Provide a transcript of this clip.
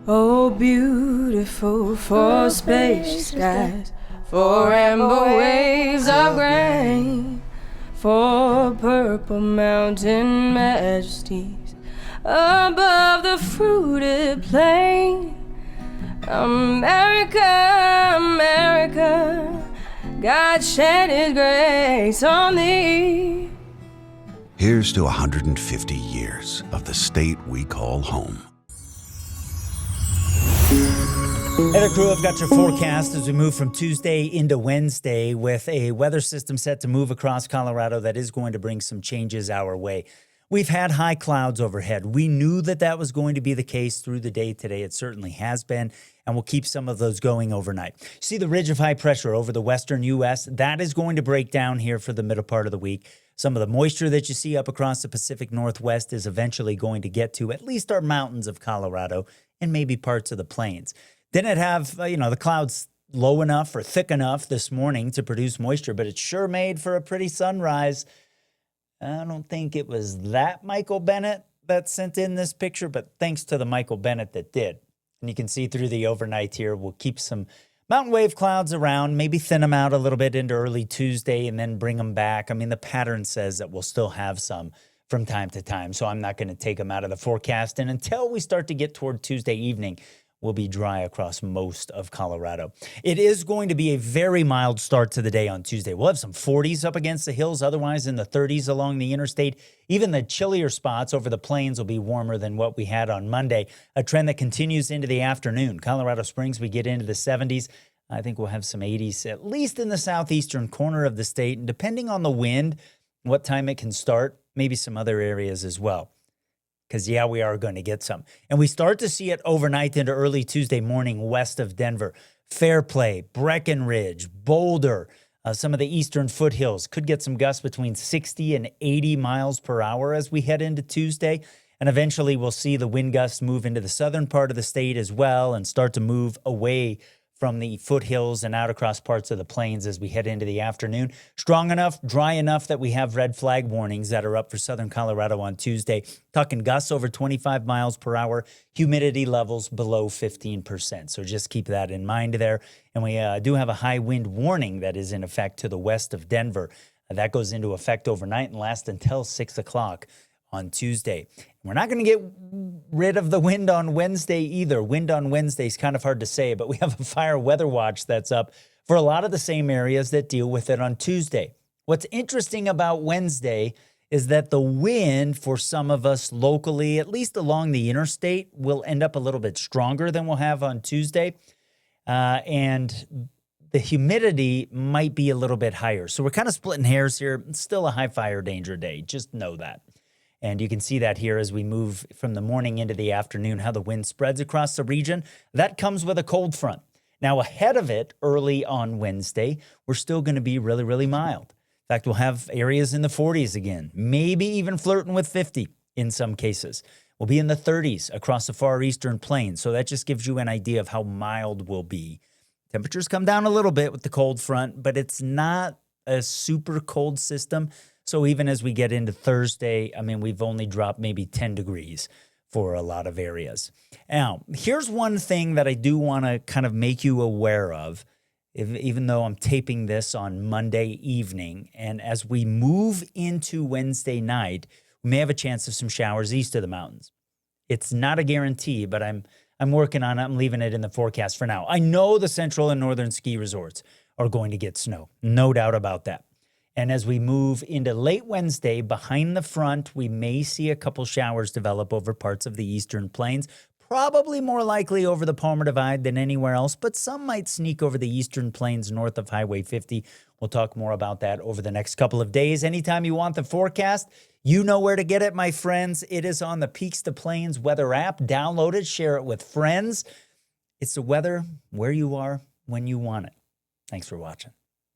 Oh, beautiful for spacious skies, for amber waves of grain, for purple mountain majesties above the fruited plain. America, America, God shed His grace on thee. Here's to 150 years of the state we call home. Hey, crew, I've got your forecast as we move from Tuesday into Wednesday with a weather system set to move across Colorado that is going to bring some changes our way. We've had high clouds overhead. We knew that that was going to be the case through the day today. It certainly has been, and we'll keep some of those going overnight. See the ridge of high pressure over the western U.S.? That is going to break down here for the middle part of the week. Some of the moisture that you see up across the Pacific Northwest is eventually going to get to at least our mountains of Colorado and maybe parts of the plains. Didn't have, the clouds low enough or thick enough this morning to produce moisture, but it sure made for a pretty sunrise. I don't think it was that Michael Bennett that sent in this picture, but thanks to the Michael Bennett that did. And you can see through the overnight here, we'll keep some mountain wave clouds around, maybe thin them out a little bit into early Tuesday and then bring them back. I mean, the pattern says that we'll still have some from time to time, so I'm not going to take them out of the forecast. And until we start to get toward Tuesday evening, will be dry across most of Colorado. It is going to be a very mild start to the day on Tuesday. We'll have some 40s up against the hills, otherwise in the 30s along the interstate. Even the chillier spots over the plains will be warmer than what we had on Monday, a trend that continues into the afternoon. Colorado Springs, we get into the 70s. I think we'll have some 80s, at least in the southeastern corner of the state. And depending on the wind, what time it can start, maybe some other areas as well. Because, yeah, we are going to get some. And we start to see it overnight into early Tuesday morning west of Denver. Fairplay, Breckenridge, Boulder, some of the eastern foothills could get some gusts between 60 and 80 miles per hour as we head into Tuesday. And eventually we'll see the wind gusts move into the southern part of the state as well and start to move away from the foothills and out across parts of the plains as we head into the afternoon. Strong enough, dry enough that we have red flag warnings that are up for southern Colorado on Tuesday. Talking gusts over 25 miles per hour, humidity levels below 15%. So just keep that in mind there. And we do have a high wind warning that is in effect to the west of Denver. That goes into effect overnight and lasts until 6 o'clock on Tuesday. We're not going to get rid of the wind on Wednesday either. Wind on Wednesday is kind of hard to say, but we have a fire weather watch that's up for a lot of the same areas that deal with it on Tuesday. What's interesting about Wednesday is that the wind for some of us locally, at least along the interstate, will end up a little bit stronger than we'll have on Tuesday. And the humidity might be a little bit higher. So we're kind of splitting hairs here. It's still a high fire danger day. Just know that. And you can see that here as we move from the morning into the afternoon, how the wind spreads across the region. That comes with a cold front. Now, ahead of it, early on Wednesday, we're still going to be really, really mild. In fact, we'll have areas in the 40s again, maybe even flirting with 50 in some cases. We'll be in the 30s across the far eastern plains. So that just gives you an idea of how mild we'll be. Temperatures come down a little bit with the cold front, but it's not a super cold system. So even as we get into Thursday, I mean, we've only dropped maybe 10 degrees for a lot of areas. Now, here's one thing that I do want to kind of make you aware of, even though I'm taping this on Monday evening. And as we move into Wednesday night, we may have a chance of some showers east of the mountains. It's not a guarantee, but I'm working on it. I'm leaving it in the forecast for now. I know the central and northern ski resorts are going to get snow. No doubt about that. And as we move into late Wednesday, behind the front, we may see a couple showers develop over parts of the eastern plains, probably more likely over the Palmer Divide than anywhere else, but some might sneak over the eastern plains north of Highway 50. We'll talk more about that over the next couple of days. Anytime you want the forecast, you know where to get it, my friends. It is on the Peaks to Plains weather app. Download it, share it with friends. It's the weather where you are when you want it. Thanks for watching.